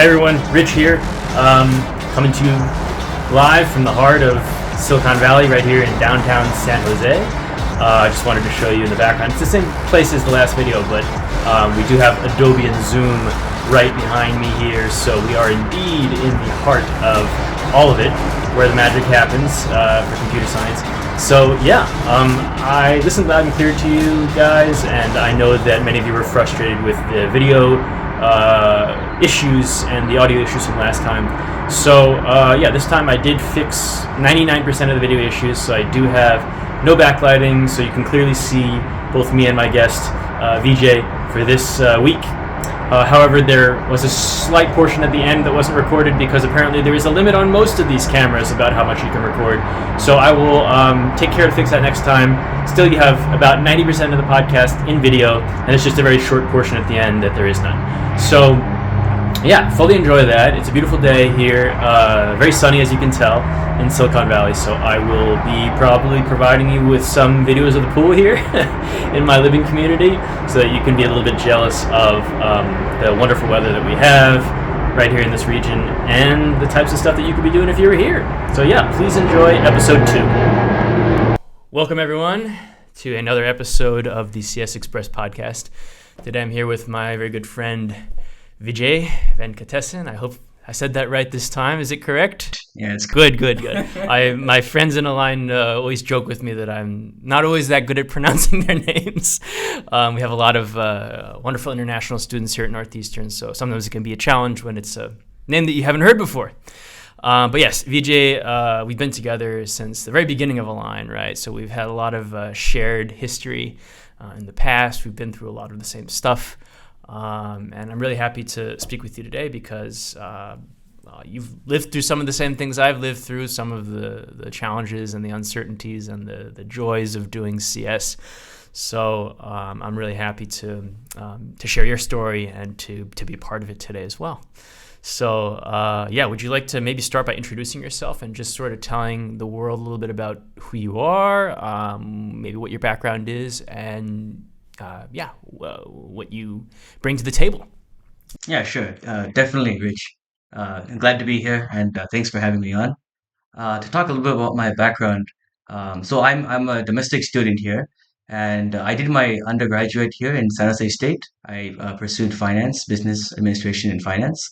Hey everyone, Rich here, coming to you live from the heart of Silicon Valley, right here in downtown San Jose. I just wanted to show you in the background. It's the same place as the last video, but we do have Adobe and Zoom right behind me here, so we are indeed in the heart of all of it, where the magic happens for computer science. So yeah, I listened loud and clear to you guys, and I know that many of you were frustrated with the video issues and the audio issues from last time. So yeah, this time I did fix 99% of the video issues, so I do have no backlighting, so you can clearly see both me and my guest, Vijay, for this week. However, there was a slight portion at the end that wasn't recorded because apparently there is a limit on most of these cameras about how much you can record. So I will take care to fix that next time. Still, you have about 90% of the podcast in video, and it's just a very short portion at the end that there is none. So yeah, fully enjoy that. It's a beautiful day here, very sunny as you can tell in Silicon Valley, so I will be probably providing you with some videos of the pool here in my living community so that you can be a little bit jealous of the wonderful weather that we have right here in this region and the types of stuff that you could be doing if you were here. So yeah, please enjoy episode 2. Welcome everyone to another episode of the CS Express podcast. Today I'm here with my very good friend Vijay Venkatesan. I hope I said that right this time. Is it correct? Yeah, it's good. My friends in the line always joke with me that I'm not always that good at pronouncing their names. We have a lot of wonderful international students here at Northeastern, so sometimes it can be a challenge when it's a name that you haven't heard before. But yes, Vijay, we've been together since the very beginning of Align, right? So we've had a lot of shared history in the past. We've been through a lot of the same stuff. And I'm really happy to speak with you today because you've lived through some of the same things I've lived through, some of the challenges and the uncertainties and the joys of doing CS. So I'm really happy to share your story and to be a part of it today as well. So yeah, would you like to maybe start by introducing yourself and just sort of telling the world a little bit about who you are, maybe what your background is, and what you bring to the table? Yeah, sure. Definitely, Rich. I'm glad to be here, and thanks for having me on. To talk a little bit about my background, so I'm a domestic student here, and I did my undergraduate here in San Jose State. I pursued finance, business administration, and finance.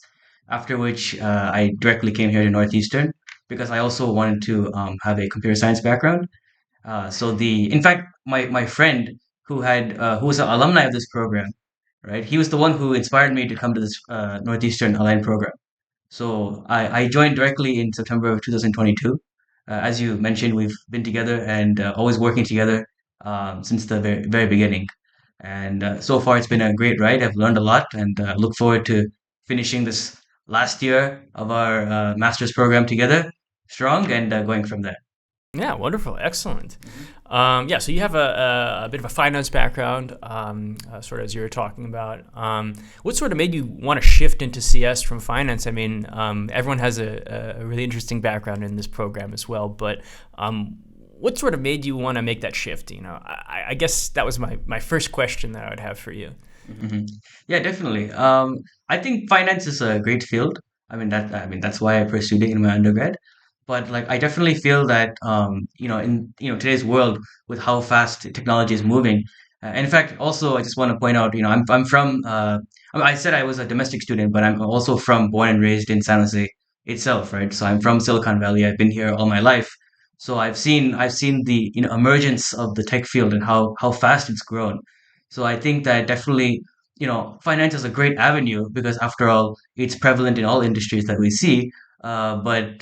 After which, I directly came here to Northeastern because I also wanted to have a computer science background. In fact, my friend who was an alumni of this program, right? He was the one who inspired me to come to this Northeastern Align program. So I joined directly in September of 2022. As you mentioned, we've been together and always working together since the very beginning. And so far, it's been a great ride. I've learned a lot and look forward to finishing this last year of our master's program together strong and going from there. Yeah, wonderful. Excellent. So you have a bit of a finance background, sort of as you were talking about. What sort of made you want to shift into CS from finance? I mean, everyone has a really interesting background in this program as well, but what sort of made you want to make that shift? You know, I guess that was my first question that I would have for you. hmm Yeah, definitely. I think finance is a great field. That's why I pursued it in my undergrad. But like, I definitely feel that in today's world with how fast technology is moving. And in fact, also I just want to point out, I'm from. I said I was a domestic student, but I'm also born and raised in San Jose itself, right? So I'm from Silicon Valley. I've been here all my life. So I've seen the emergence of the tech field and how fast it's grown. So I think that definitely, finance is a great avenue because after all, it's prevalent in all industries that we see. But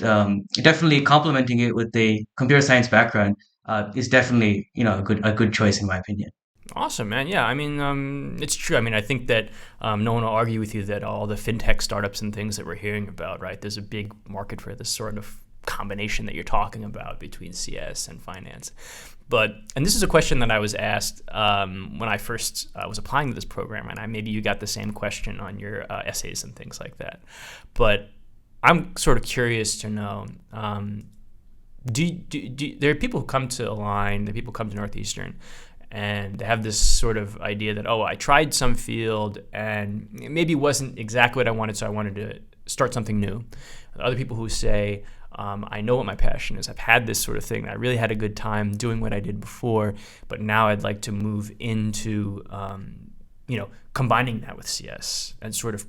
definitely complementing it with a computer science background is definitely, a good choice in my opinion. Awesome, man. Yeah, I mean, it's true. I mean, I think that no one will argue with you that all the fintech startups and things that we're hearing about, right? There's a big market for this sort of combination that you're talking about between CS and finance. And this is a question that I was asked when I first was applying to this program, and maybe you got the same question on your essays and things like that. But I'm sort of curious to know, there are people who come to Align, there are people who come to Northeastern, and they have this sort of idea that, I tried some field and maybe it wasn't exactly what I wanted, so I wanted to start something new. Other people who say, I know what my passion is. I've had this sort of thing. I really had a good time doing what I did before, but now I'd like to move into, combining that with CS and sort of,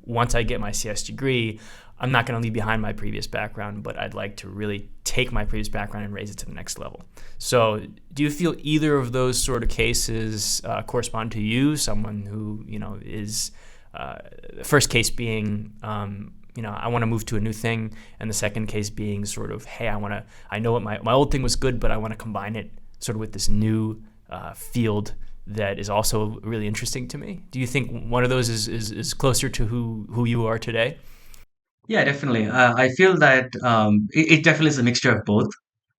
once I get my CS degree, I'm not going to leave behind my previous background, but I'd like to really take my previous background and raise it to the next level. So do you feel either of those sort of cases correspond to you, someone who, is the first case being, I want to move to a new thing, and the second case being sort of, hey, I know what my old thing was good, but I want to combine it sort of with this new field that is also really interesting to me. Do you think one of those is closer to who you are today? Yeah, definitely. I feel that it definitely is a mixture of both.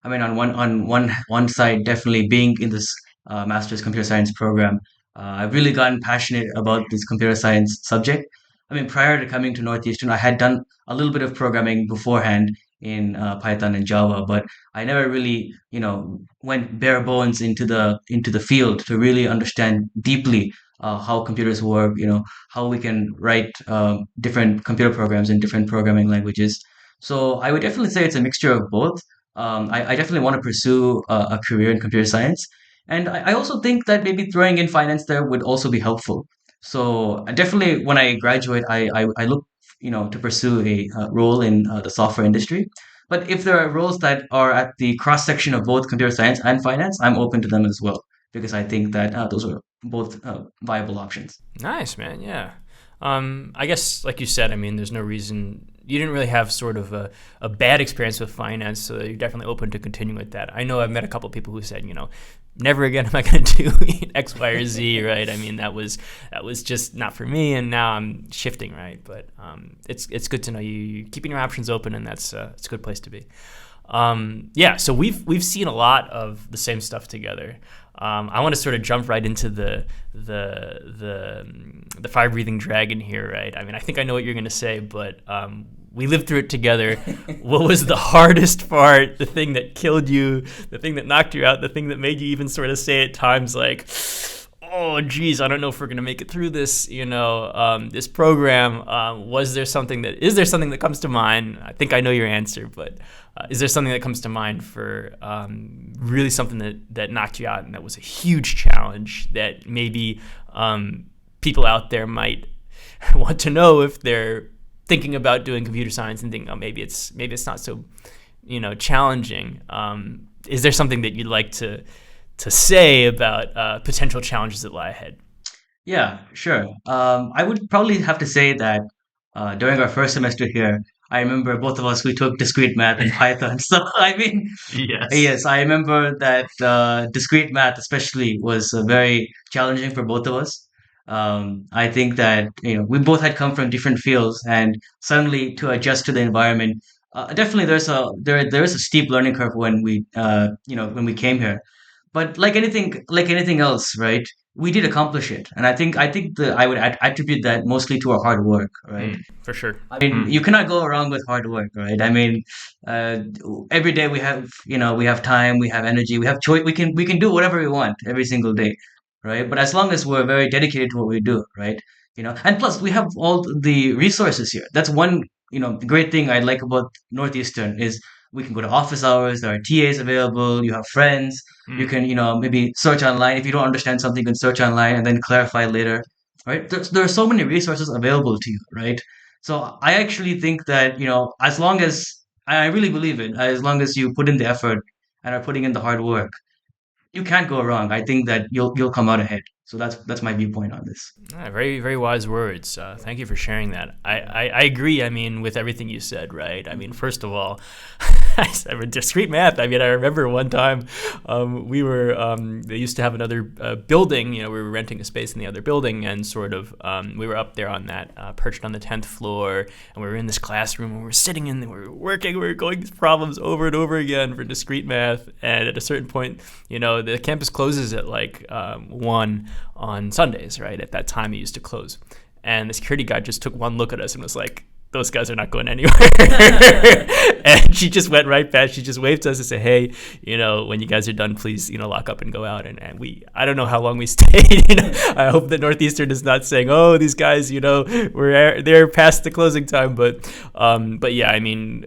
I mean, on one side, definitely being in this master's computer science program, I've really gotten passionate about this computer science subject. I mean, prior to coming to Northeastern, I had done a little bit of programming beforehand in Python and Java, but I never really, went bare bones into the field to really understand deeply how computers work. How we can write different computer programs in different programming languages. So I would definitely say it's a mixture of both. I definitely want to pursue a career in computer science. And I also think that maybe throwing in finance there would also be helpful. So definitely when I graduate, I look, to pursue a role in the software industry. But if there are roles that are at the cross section of both computer science and finance, I'm open to them as well because I think that those are both viable options. Nice, man. Yeah. I guess, like you said, I mean, there's no reason you didn't really have sort of a bad experience with finance, so you're definitely open to continuing with that. I know I've met a couple of people who said, never again am I going to do X, Y, or Z, right? I mean, that was just not for me, and now I'm shifting, right? But it's good to know you keeping your options open, and it's a good place to be. So we've seen a lot of the same stuff together. I want to sort of jump right into the fire breathing dragon here, right? I mean, I think I know what you're going to say, but we lived through it together. What was the hardest part? The thing that killed you? The thing that knocked you out? The thing that made you even sort of say at times like, "Oh, geez, I don't know if we're going to make it through this." This program. Is there something that comes to mind? I think I know your answer, but is there something that comes to mind for really something that knocked you out and that was a huge challenge that maybe people out there might want to know if they're thinking about doing computer science and think, oh, maybe it's not so challenging. Is there something that you'd like to say about potential challenges that lie ahead? Yeah, sure. I would probably have to say that during our first semester here, I remember both of us, we took discrete math and Python. So, I mean, Yes. yes, I remember that discrete math especially was very challenging for both of us. I think that we both had come from different fields, and suddenly to adjust to the environment, definitely there is a steep learning curve when we came here. But like anything else, right? We did accomplish it, and I think that I would attribute that mostly to our hard work, right? For sure. I mean, you cannot go wrong with hard work, right? I mean, uh, every day we have time, we have energy, we have choice. We can do whatever we want every single day, right? But as long as we're very dedicated to what we do, right? And plus we have all the resources here. That's one great thing I like about Northeastern is we can go to office hours. There are TAs available. You have friends. You can maybe search online if you don't understand something. You can search online and then clarify later, right? There are so many resources available to you, right? So I actually think that, as long as I really believe it, as long as you put in the effort and are putting in the hard work, you can't go wrong. I think that you'll come out ahead. So that's my viewpoint on this. Very, very wise words. Thank you for sharing that. I agree, I mean, with everything you said, right? I mean, first of all, I said with discrete math. I mean, I remember one time they used to have another building, we were renting a space in the other building, and sort of we were up there on that, perched on the 10th floor, and we were in this classroom, and we were sitting in there, we were working, we were going these problems over and over again for discrete math, and at a certain point, the campus closes at like 1 on Sundays, right? At that time, it used to close. And the security guy just took one look at us and was like, those guys are not going anywhere. And she just went right past. She just waved to us and said, hey, when you guys are done, please, lock up and go out. And I don't know how long we stayed. I hope that Northeastern is not saying, oh, these guys, they're past the closing time. But yeah, I mean,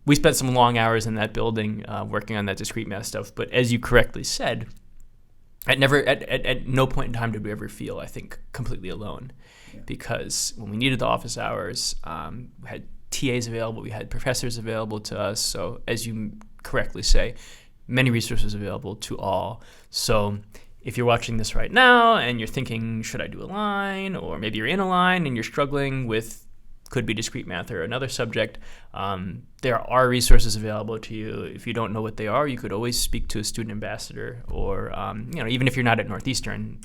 we spent some long hours in that building working on that discrete math stuff. But as you correctly said, at no point in time did we ever feel, I think, completely alone. Yeah. Because when we needed the office hours, we had TAs available, we had professors available to us. So as you correctly say, many resources available to all. So if you're watching this right now and you're thinking, should I do a line? Or maybe you're in a line and you're struggling with, could be discrete math or another subject, there are resources available to you. If you don't know what they are, you could always speak to a student ambassador, or even if you're not at Northeastern,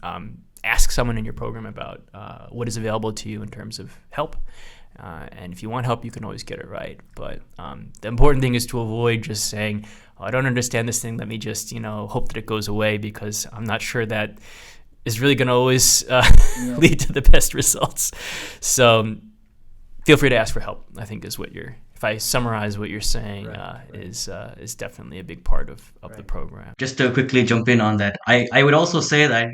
ask someone in your program about what is available to you in terms of help. And if you want help, you can always get it right. But the important thing is to avoid just saying, oh, I don't understand this thing, let me just hope that it goes away, because I'm not sure that is really going to always lead to the best results. So feel free to ask for help, I think is what if I summarize what you're saying, is definitely a big part of the program. Just to quickly jump in on that, I would also say that,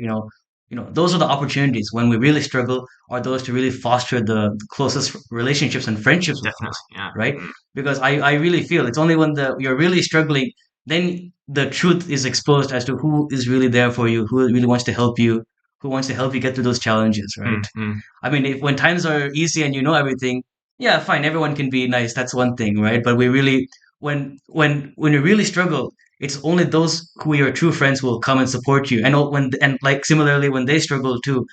those are the opportunities when we really struggle, are those to really foster the closest relationships and friendships with us, Yeah. right? Because I really feel it's only when you're really struggling, then the truth is exposed as to who is really there for you, who really wants to help you, who wants to help you get through those challenges, right? Mm-hmm. I mean, when times are easy and you know everything, yeah, fine, everyone can be nice. That's one thing, right? But we really, when you really struggle, it's only those who are your true friends will come and support you. And like similarly, when they struggle too,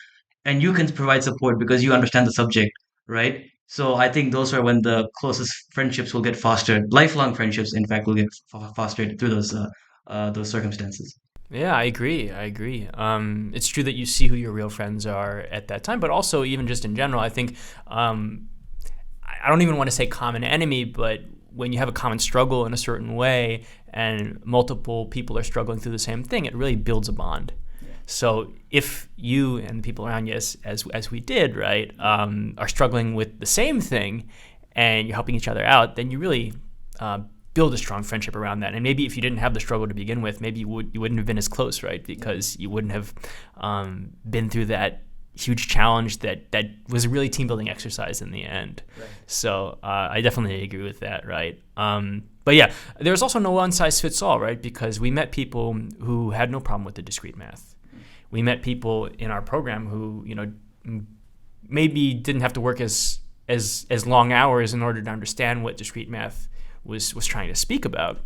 and you can provide support because you understand the subject, right? So I think those are when the closest friendships will get fostered. Lifelong friendships, in fact, will get fostered through those circumstances. Yeah, I agree. It's true that you see who your real friends are at that time, but also even just in general, I think I don't even want to say common enemy, but when you have a common struggle in a certain way and multiple people are struggling through the same thing, it really builds a bond. Yeah. So if you and the people around you, as we did, right, are struggling with the same thing and you're helping each other out, then you really build a strong friendship around that. And maybe if you didn't have the struggle to begin with, maybe you wouldn't have been as close, right? Because you wouldn't have been through that huge challenge that was a really team building exercise in the end. Right. So I definitely agree with that, right? But yeah, there's also no one size fits all, right? Because we met people who had no problem with the discrete math. We met people in our program who, maybe didn't have to work as long hours in order to understand what discrete math was trying to speak about.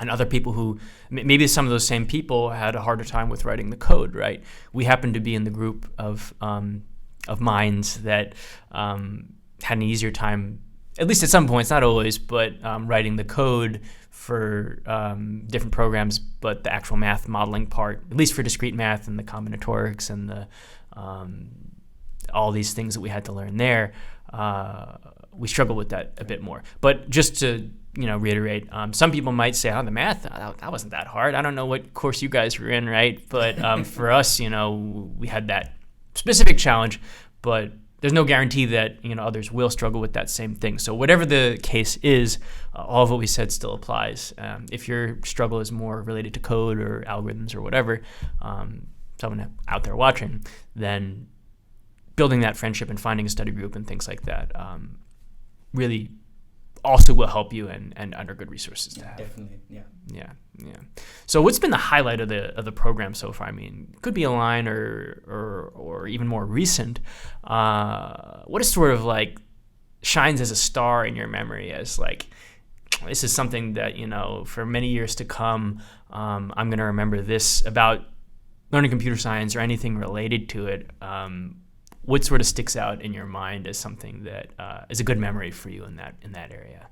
And other people who, maybe some of those same people had a harder time with writing the code, right? We happened to be in the group of minds that had an easier time, at least at some points, not always, but writing the code for different programs, but the actual math modeling part, at least for discrete math and the combinatorics and the all these things that we had to learn there, we struggled with that a bit more. But just to reiterate, some people might say, oh, the math, that wasn't that hard. I don't know what course you guys were in, right? But for us, we had that specific challenge, but there's no guarantee that others will struggle with that same thing. So whatever the case is, all of what we said still applies. If your struggle is more related to code or algorithms or whatever, someone out there watching, then building that friendship and finding a study group and things like that really also will help you and under good resources to have. Definitely, yeah. So what's been the highlight of the program so far? I mean, it could be a line or even more recent. What is sort of like shines as a star in your memory as like, this is something that, for many years to come, I'm going to remember this about learning computer science or anything related to it. What sort of sticks out in your mind as something that is a good memory for you in that area?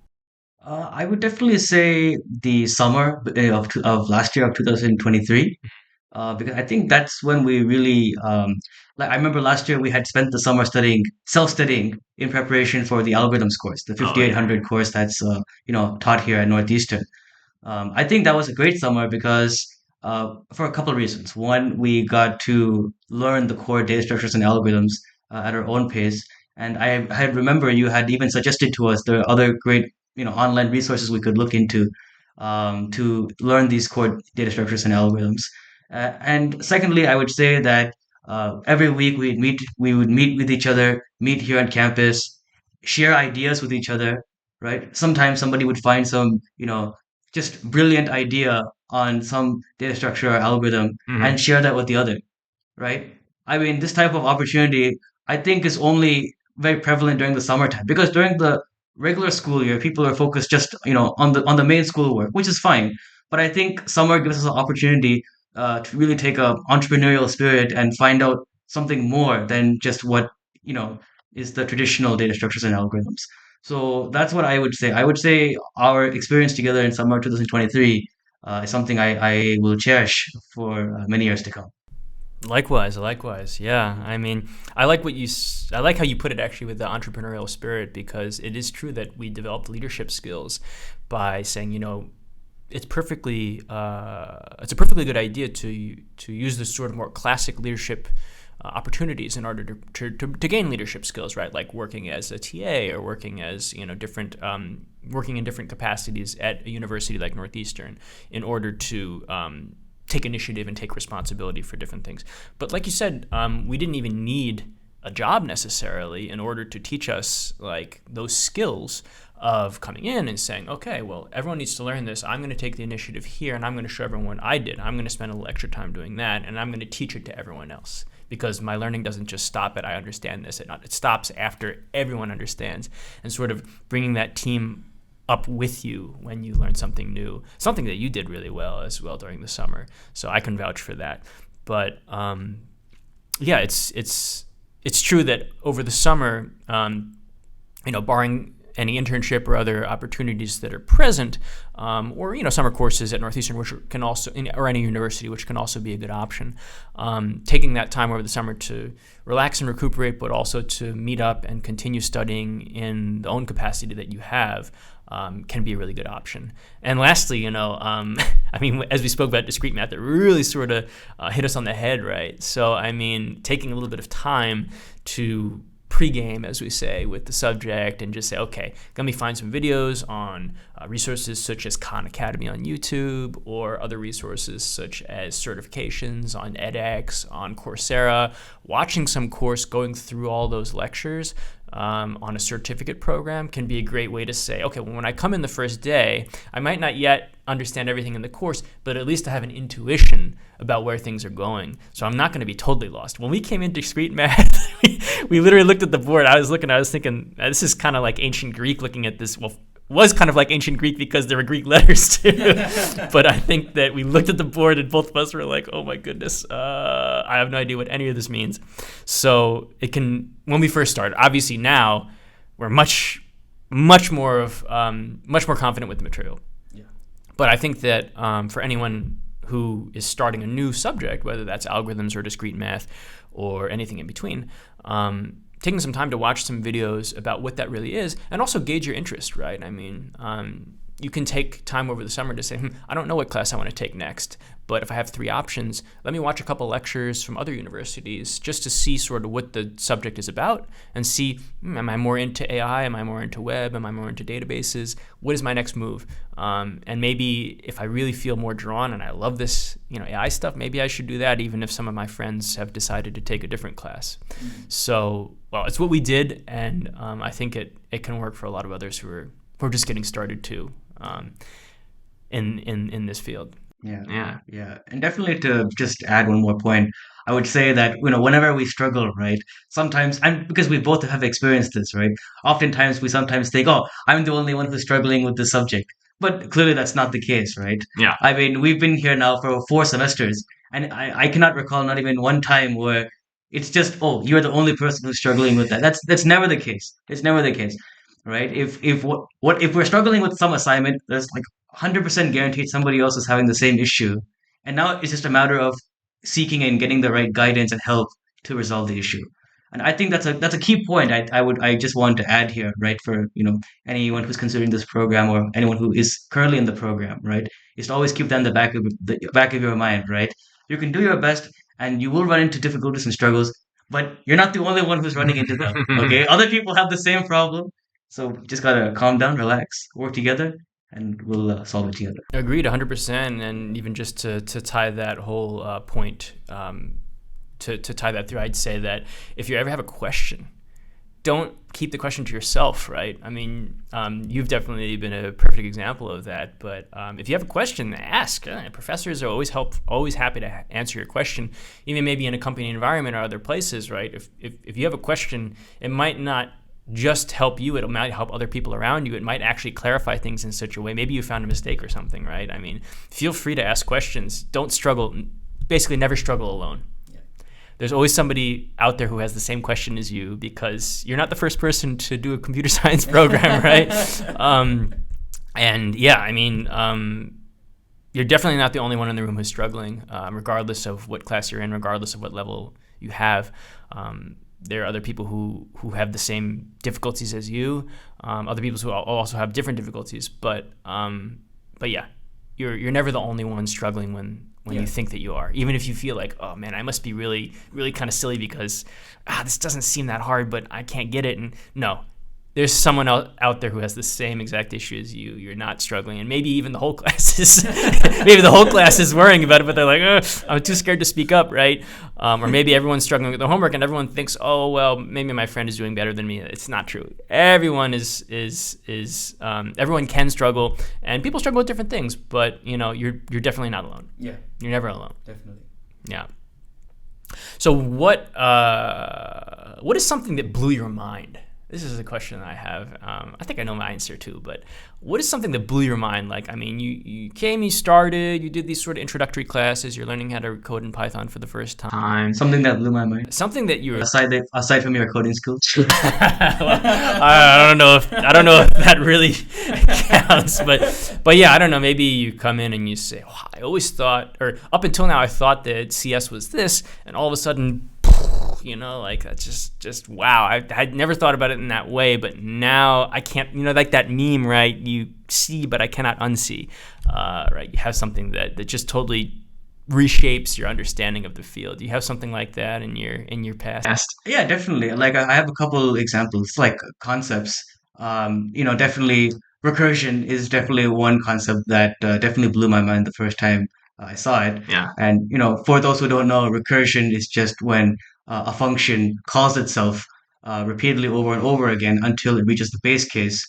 I would definitely say the summer of last year of 2023, because I think that's when we really like. I remember last year we had spent the summer self-studying in preparation for the algorithms course, the 5800 course that's taught here at Northeastern. I think that was a great summer because for a couple of reasons. One, we got to learn the core data structures and algorithms at our own pace. And I remember you had even suggested to us there are other great, online resources we could look into to learn these core data structures and algorithms. And secondly, I would say that every week we would meet with each other, meet here on campus, share ideas with each other, right? Sometimes somebody would find some, just brilliant idea on some data structure or algorithm and Hmm. share that with the other, right? I mean, this type of opportunity, I think, is only very prevalent during the summertime because during the regular school year, people are focused just on the main schoolwork, which is fine. But I think summer gives us an opportunity to really take a entrepreneurial spirit and find out something more than just what you know is the traditional data structures and algorithms. So that's what I would say. I would say our experience together in summer 2023 is something I will cherish for many years to come. Likewise, likewise. Yeah. I mean, I like I like how you put it actually with the entrepreneurial spirit, because it is true that we developed leadership skills by saying, it's a perfectly good idea to use this sort of more classic leadership opportunities in order to gain leadership skills, right? Like working as a TA or working as different working in different capacities at a university like Northeastern in order to take initiative and take responsibility for different things. But like you said, we didn't even need a job necessarily in order to teach us like those skills of coming in and saying, okay, well, everyone needs to learn this. I'm going to take the initiative here and I'm going to show everyone what I did. I'm going to spend a little extra time doing that, and I'm going to teach it to everyone else, because my learning doesn't just stop at I understand this. It stops after everyone understands, and sort of bringing that team up with you when you learn something new, something that you did really well as well during the summer. So I can vouch for that. But yeah, it's true that over the summer, barring any internship or other opportunities that are present, or summer courses at Northeastern, which can also, or any university, which can also be a good option. Taking that time over the summer to relax and recuperate, but also to meet up and continue studying in the own capacity that you have, can be a really good option. And lastly, I mean, as we spoke about discrete math, it really sort of hit us on the head, right? So, I mean, taking a little bit of time to pregame, as we say, with the subject and just say, okay, let me find some videos on resources such as Khan Academy on YouTube, or other resources such as certifications on edX, on Coursera, watching some course, going through all those lectures on a certificate program can be a great way to say, okay, well, when I come in the first day, I might not yet understand everything in the course, but at least I have an intuition about where things are going. So I'm not going to be totally lost. When we came into discrete math, we literally looked at the board. I was thinking, this is kind of like ancient Greek looking at this. Well, was kind of like ancient Greek because there were Greek letters too. But I think that we looked at the board and both of us were like, oh my goodness, I have no idea what any of this means. So when we first started, obviously now we're much more confident with the material. Yeah. But I think that for anyone who is starting a new subject, whether that's algorithms or discrete math or anything in between, taking some time to watch some videos about what that really is, and also gauge your interest, right? I mean, you can take time over the summer to say, I don't know what class I want to take next, but if I have 3 options, let me watch a couple lectures from other universities just to see sort of what the subject is about and see, am I more into AI? Am I more into web? Am I more into databases? What is my next move? And maybe if I really feel more drawn and I love this, AI stuff, maybe I should do that, even if some of my friends have decided to take a different class. Mm-hmm. So, well, it's what we did, and I think it can work for a lot of others who are just getting started too. In this field. Yeah. And definitely, to just add one more point, I would say that, whenever we struggle, right? Sometimes, and because we both have experienced this, right? Oftentimes we sometimes think, oh, I'm the only one who's struggling with this subject. But clearly that's not the case, right? Yeah. I mean, we've been here now for 4 semesters, and I cannot recall not even one time where it's just, oh, you're the only person who's struggling with that. That's never the case. It's never the case, right? If we're struggling with some assignment, there's like 100% guaranteed somebody else is having the same issue, and now it's just a matter of seeking and getting the right guidance and help to resolve the issue. And I think that's a key point. I just want to add here, right? For anyone who's considering this program, or anyone who is currently in the program, right, is to always keep that in the back of your mind, right? You can do your best, and you will run into difficulties and struggles, but you're not the only one who's running into them. Okay, other people have the same problem, so just gotta calm down, relax, work together, and we'll solve it together. Agreed, 100%. And even just to tie that whole point, to tie that through, I'd say that if you ever have a question, don't keep the question to yourself, right? I mean, you've definitely been a perfect example of that. But if you have a question, ask. Professors are always happy to answer your question, even maybe in a company environment or other places, right? If you have a question, it might not just help you, it might help other people around you. It might actually clarify things in such a way. Maybe you found a mistake or something, right? I mean, feel free to ask questions. Don't struggle. Basically, never struggle alone. There's always somebody out there who has the same question as you, because you're not the first person to do a computer science program, right? And yeah, I mean, you're definitely not the only one in the room who's struggling, regardless of what class you're in, regardless of what level you have. There are other people who have the same difficulties as you, other people who also have different difficulties, but yeah, you're never the only one struggling when you think that you are. Even if you feel like, oh man, I must be really, really kind of silly because this doesn't seem that hard, but I can't get it. And no, there's someone out there who has the same exact issue as you. You're not struggling, and maybe even the whole class is maybe the whole class is worrying about it, but they're like, I'm too scared to speak up, right? Or maybe everyone's struggling with their homework, and everyone thinks, oh well, maybe my friend is doing better than me. It's not true. Everyone everyone can struggle, and people struggle with different things. But you're definitely not alone. Yeah, You're never alone. definitely. Yeah. So what is something that blew your mind? This is a question I have. I think I know my answer too, but what is something that blew your mind? Like, I mean, you came, you started, you did these sort of introductory classes, you're learning how to code in Python for the first time. Something that blew my mind. Something that you were Aside from your coding skills. well, I don't know if that really counts, but yeah, I don't know. Maybe you come in and you say, wow, I always thought, or up until now, I thought that CS was this, and all of a sudden, like that's just wow. I'd never thought about it in that way, but now I can't, like that meme, right? You see, but I cannot unsee, right? You have something that just totally reshapes your understanding of the field. You have something like that in your past. Yeah, definitely. Like I have a couple examples, like concepts. Definitely recursion is definitely one concept that definitely blew my mind the first time I saw it. Yeah. And for those who don't know, recursion is just when a function calls itself repeatedly over and over again until it reaches the base case,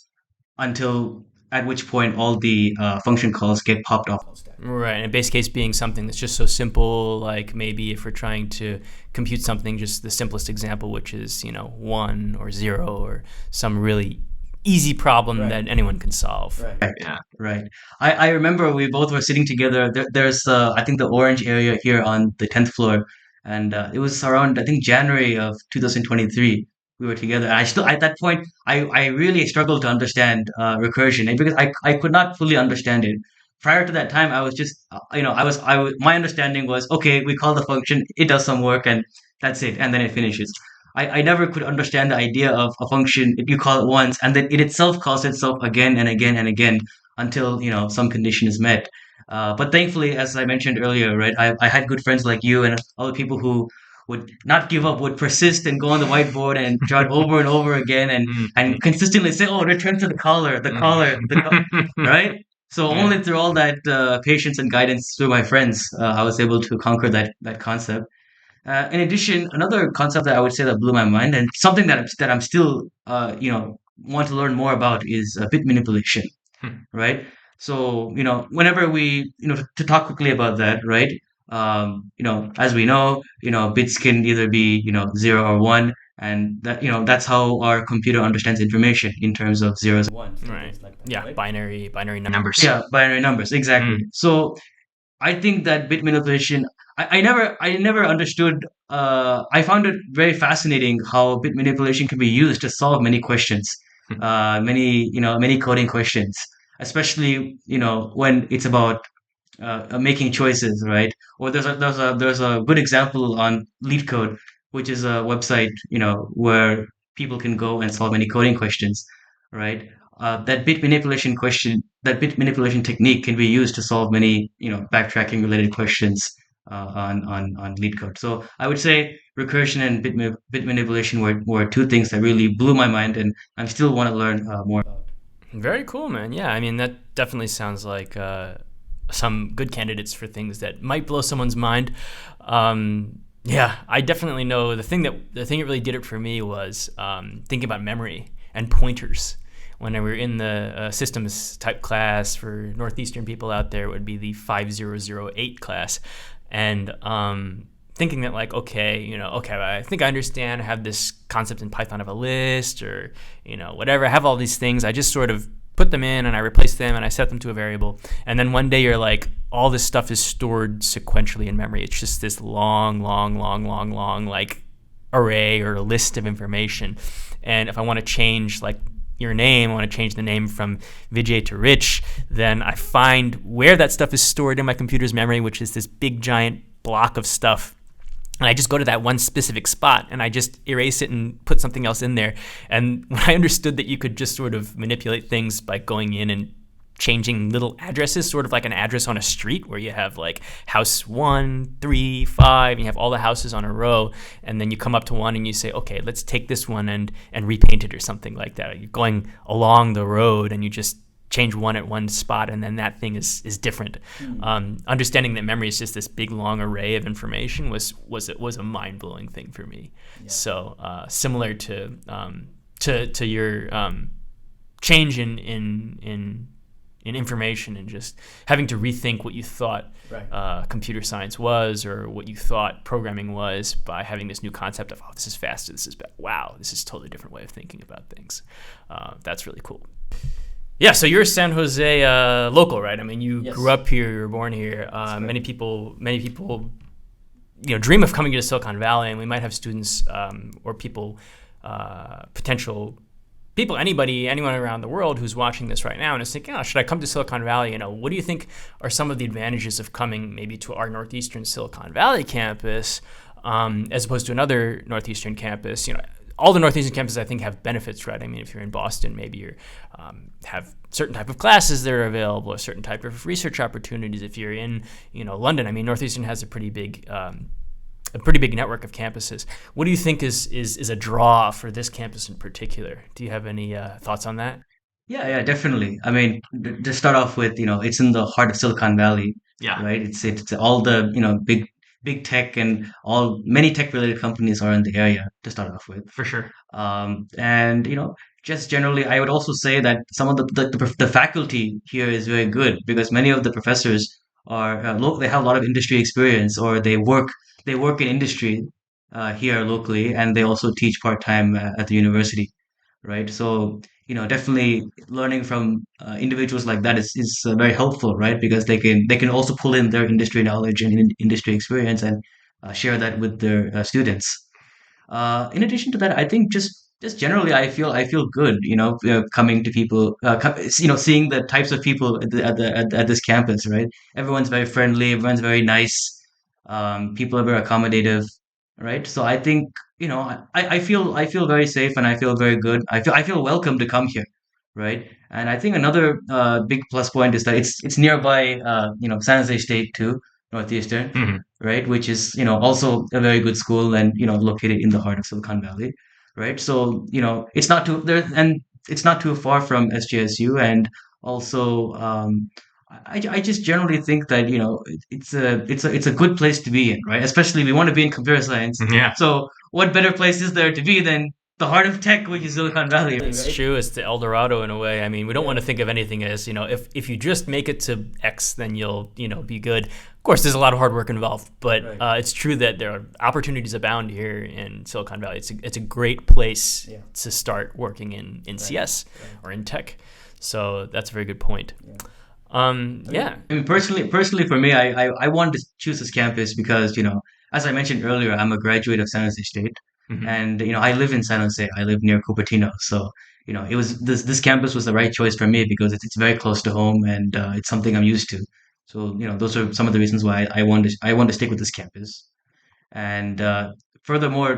until at which point all the function calls get popped off. Right, and base case being something that's just so simple, like maybe if we're trying to compute something, just the simplest example, which is 1 or 0 or some really easy problem that anyone can solve. Right. Yeah. Right. I remember we both were sitting together. There's I think the orange area here on the 10th floor, and it was around I think January of 2023. We were together. And I still at that point I really struggled to understand recursion, and because I could not fully understand it. Prior to that time, I was just my understanding was, okay, we call the function, it does some work, and that's it, and then it finishes. I never could understand the idea of a function if you call it once and then it itself calls itself again and again and again until some condition is met. But thankfully, as I mentioned earlier, right, I had good friends like you and other people who would not give up, would persist and go on the whiteboard and draw it over and over again and consistently say, "Oh, return to the caller, right?" So only through all that patience and guidance through my friends, I was able to conquer that concept. In addition, another concept that I would say that blew my mind, and something that I'm still want to learn more about, is bit manipulation, right? So whenever we to talk quickly about that, right? As we know, bits can either be 0 or 1, and that's how our computer understands information in terms of zeros and ones. Right. Like that, Yeah. right? Binary numbers. Yeah, binary numbers, exactly. So I think that bit manipulation, I never understood. I found it very fascinating how bit manipulation can be used to solve many questions, many coding questions, especially when it's about making choices, right? Or there's a good example on LeetCode, which is a website where people can go and solve any coding questions, right? That bit manipulation technique can be used to solve many backtracking related questions. on lead code. So I would say recursion and bit manipulation were two things that really blew my mind, and I still want to learn more about. Very cool, man. Yeah, I mean that definitely sounds like some good candidates for things that might blow someone's mind. Yeah, I definitely know the thing that really did it for me was thinking about memory and pointers. When we were in the systems type class for Northeastern people out there, it would be the 5008 class, and thinking that like, okay, okay, I think I understand. I have this concept in Python of a list, or whatever. I have all these things. I just sort of put them in and I replace them and I set them to a variable. And then one day you're like, all this stuff is stored sequentially in memory. It's just this long like array or a list of information. And if I want to change like your name, I want to change the name from Vijay to Rich, then I find where that stuff is stored in my computer's memory, which is this big giant block of stuff. And I just go to that one specific spot and I just erase it and put something else in there. And when I understood that you could just sort of manipulate things by going in and changing little addresses, sort of like an address on a street where you have like house 1, 3, 5, and you have all the houses on a row, and then you come up to one and you say, okay, let's take this one and repaint it or something like that. You're going along the road and you just change one at one spot, and then that thing is different. Understanding that memory is just this big long array of information was a mind blowing thing for me. Yeah. So similar to your change in information and just having to rethink what you thought computer science was or what you thought programming was by having this new concept of, oh, this is faster, this is better. Wow, this is a totally different way of thinking about things. That's really cool. Yeah, so you're a San Jose local, right? I mean, you Yes. grew up here, you were born here. Many people, dream of coming to Silicon Valley, and we might have students or people, potential people, anyone around the world who's watching this right now and is thinking, oh, should I come to Silicon Valley? What do you think are some of the advantages of coming maybe to our Northeastern Silicon Valley campus as opposed to another Northeastern campus? All the Northeastern campuses, I think, have benefits, right? I mean, if you're in Boston, maybe you have certain type of classes that are available, a certain type of research opportunities. If you're in, London, I mean, Northeastern has a pretty big network of campuses. What do you think is a draw for this campus in particular? Do you have any thoughts on that? Yeah, definitely. I mean, to start off with, it's in the heart of Silicon Valley, Yeah, right? It's all the, big tech and many tech related companies are in the area to start off with. for sure. And just generally, I would also say that some of the faculty here is very good because many of the professors are they have a lot of industry experience or they work in industry here locally, and they also teach part time at the university, right? So definitely learning from individuals like that is very helpful, right? Because they can also pull in their industry knowledge and industry experience and share that with their students. In addition to that, I think just generally, I feel good, coming to people, seeing the types of people at this campus, right? Everyone's very friendly, everyone's very nice, people are very accommodative, right? So I think, I feel very safe and I feel very good. I feel welcome to come here, right? And I think another big plus point is that it's nearby, San Jose State too, Northeastern, Hmm. right? Which is, also a very good school and, located in the heart of Silicon Valley, right? So, it's not too there and it's not too far from SJSU. And also, I just generally think that, it's a good place to be in, right? Especially we want to be in computer science. Yeah. So what better place is there to be than the heart of tech, which is Silicon Valley, It's right? true. It's the El Dorado in a way. I mean, we don't want Yeah. to think of anything as, if you just make it to X, then you'll, be good. Of course, there's a lot of hard work involved, but Right. it's true that there are opportunities abound here in Silicon Valley. It's a great place Yeah. to start working in CS Right. or in tech. So that's a very good point. Yeah. Yeah. I mean, personally for me, I wanted to choose this campus because, as I mentioned earlier, I'm a graduate of San Jose State, Mhm. and I live in San Jose. I live near Cupertino, so it was this campus was the right choice for me because it's very close to home and it's something I'm used to. So those are some of the reasons why I want to stick with this campus. And furthermore,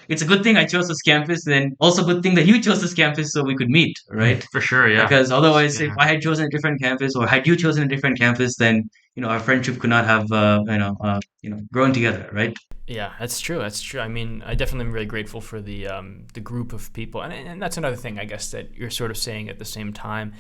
it's a good thing I chose this campus, and also a good thing that you chose this campus so we could meet, right? For sure, yeah. Because otherwise, if Yeah. I had chosen a different campus or had you chosen a different campus, then our friendship could not have grown together, right? Yeah, that's true. That's true. I mean, I definitely am really grateful for the group of people, and that's another thing I guess that you're sort of saying at the same time,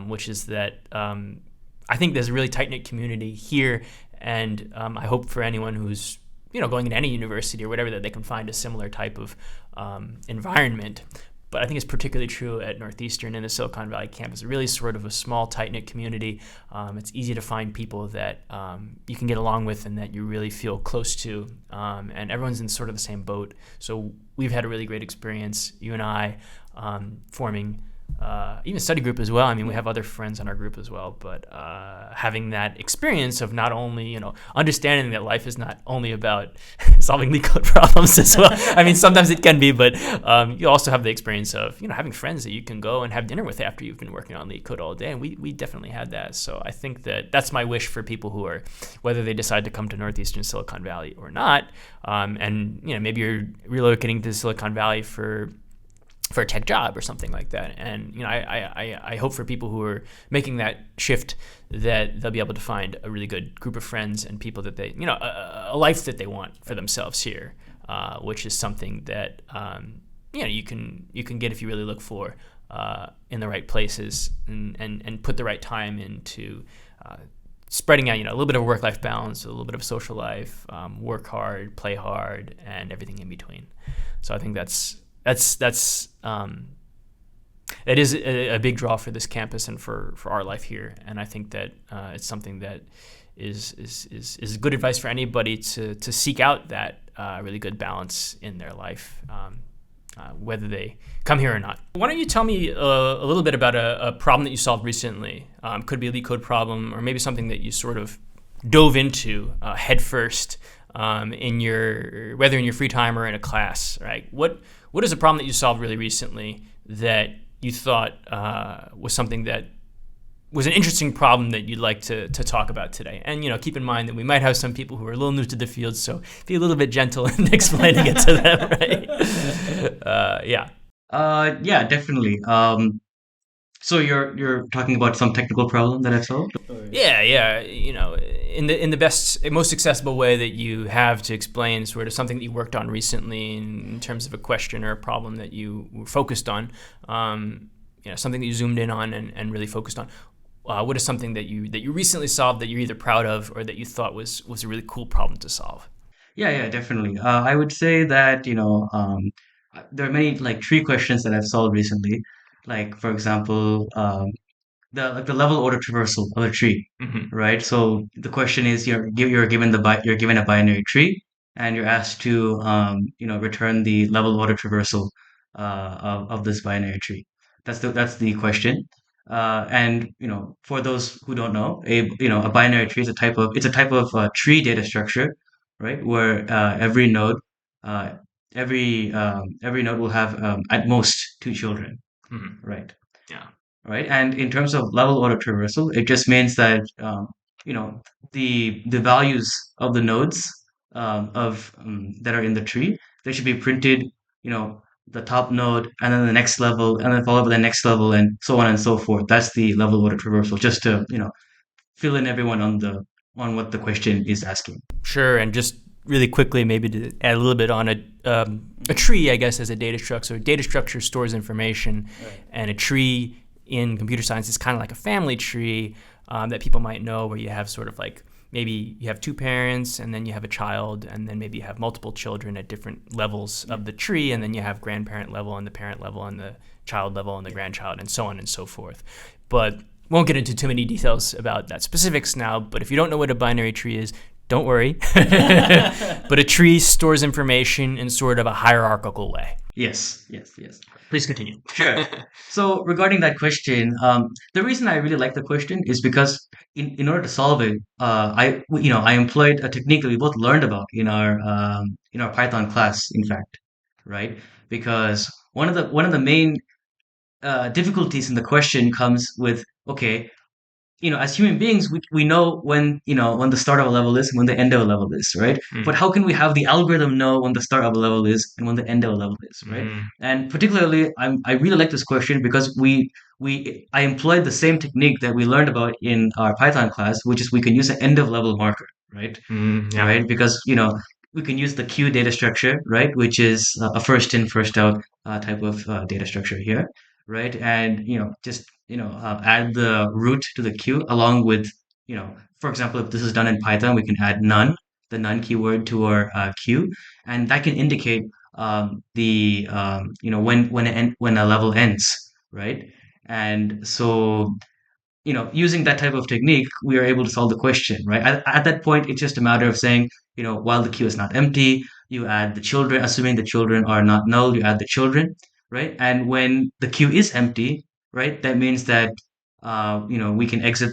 which is that I think there's a really tight knit community here, and I hope for anyone who's going into any university or whatever that they can find a similar type of environment. But I think it's particularly true at Northeastern and the Silicon Valley campus. Really sort of a small, tight-knit community. It's easy to find people that you can get along with and that you really feel close to. And everyone's in sort of the same boat. So we've had a really great experience, you and I, forming even study group as well. I mean, we have other friends in our group as well, but having that experience of not only, understanding that life is not only about solving leak code problems as well. I mean, sometimes it can be, but you also have the experience of, having friends that you can go and have dinner with after you've been working on leak code all day. And we definitely had that. So I think that that's my wish for people who are, whether they decide to come to Northeastern Silicon Valley or not. And, maybe you're relocating to Silicon Valley for a tech job or something like that. And I hope for people who are making that shift that they'll be able to find a really good group of friends and people that they, a life that they want for themselves here, which is something that you can get if you really look for in the right places and put the right time into spreading out, a little bit of work-life balance, a little bit of social life, work hard, play hard, and everything in between. So I think that is a big draw for this campus and for our life here. And I think that it's something that is good advice for anybody to seek out that really good balance in their life, whether they come here or not. Why don't you tell me a little bit about a problem that you solved recently? Could be a leak code problem, or maybe something that you sort of dove into head first whether in your free time or in a class, right? What is a problem that you solved really recently that you thought was something that was an interesting problem that you'd like to talk about today? And keep in mind that we might have some people who are a little new to the field, so be a little bit gentle in explaining it to them, right? Yeah. Yeah, definitely. So you're talking about some technical problem that I've solved? Yeah. In the best, most accessible way that you have to explain sort of something that you worked on recently in terms of a question or a problem that you were focused on, something that you zoomed in on and really focused on. What is something that you recently solved that you're either proud of or that you thought was a really cool problem to solve? Yeah, definitely. I would say that, there are many like tree questions that I've solved recently. Like for example, the level order traversal of a tree, Hmm. right? So the question is you're given a binary tree and you're asked to return the level order traversal of this binary tree. That's the question. And for those who don't know, a binary tree is a type of tree data structure, right? Where uh, every node will have at most two children, Hmm. right? Yeah. Right? And in terms of level order traversal, it just means that you know the values of the nodes of that are in the tree, they should be printed. The top node, and then the next level, and then followed by the next level, and so on and so forth. That's the level order traversal. Just to fill in everyone on what the question is asking. Sure, and just really quickly, maybe to add a little bit on a tree, I guess, as a data structure. So a data structure stores information, Right. and a tree in computer science is kind of like a family tree that people might know, where you have sort of like maybe you have two parents, and then you have a child, and then maybe you have multiple children at different levels Yeah. of the tree, and then you have grandparent level and the parent level and the child level and the Yeah. grandchild, and so on and so forth. But won't get into too many details about that specifics now. But if you don't know what a binary tree is, don't worry. But a tree stores information in sort of a hierarchical way. Yes. Please continue. Sure. So regarding that question, the reason I really like the question is because in order to solve it, I employed a technique that we both learned about in our Python class, in fact, right? Because one of the main difficulties in the question comes with, okay, as human beings, we know when, when the start of a level is, and when the end of a level is, right? But how can we have the algorithm know when the start of a level is and when the end of a level is, right? And particularly, I really like this question because I employed the same technique that we learned about in our Python class, which is we can use an end of level marker, right? Yeah. Right? Because, we can use the queue data structure, right? Which is a first in, first out type of data structure here, right? And, just, add the root to the queue along with, for example, if this is done in Python, we can add none, the none keyword to our queue, and that can indicate when a level ends, right? And so, using that type of technique, we are able to solve the question, right? At that point, it's just a matter of saying, while the queue is not empty, you add the children, assuming the children are not null, you add the children, right? And when the queue is empty, right, that means that, we can exit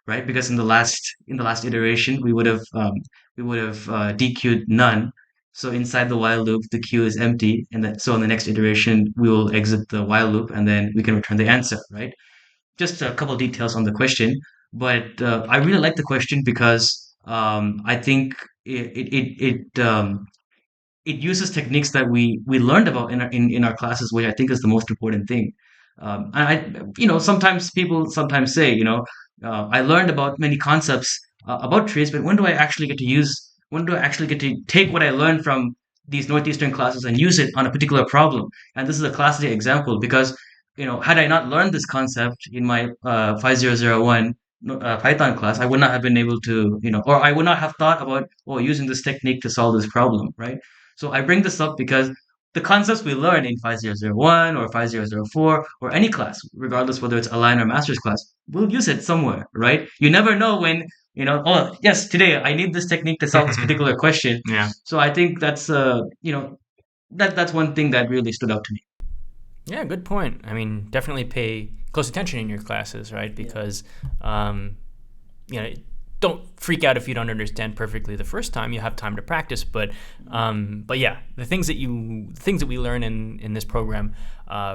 right? Because in the last iteration, we would have dequeued none. So inside the while loop, the queue is empty, and so in the next iteration, we will exit the while loop, and then we can return the answer, right? Just a couple details on the question, but I really like the question because I think it uses techniques that we learned about in our classes, which I think is the most important thing. And sometimes people sometimes say, I learned about many concepts about trees, but when do I actually get to use? When do I actually get to take what I learned from these Northeastern classes and use it on a particular problem? And this is a classic example because, had I not learned this concept in my 5001 Python class, I would not have been able to, or I would not have thought about, using this technique to solve this problem, right? So I bring this up because the concepts we learn in 5001 or 5004 or any class, regardless whether it's Align or master's class, we'll use it somewhere, right? You never know when, oh, yes, today I need this technique to solve this particular question. Yeah. So I think that's one thing that really stood out to me. Yeah, good point. I mean, definitely pay close attention in your classes, right? Because, don't freak out if you don't understand perfectly the first time. You have time to practice, but yeah, the things that we learn in this program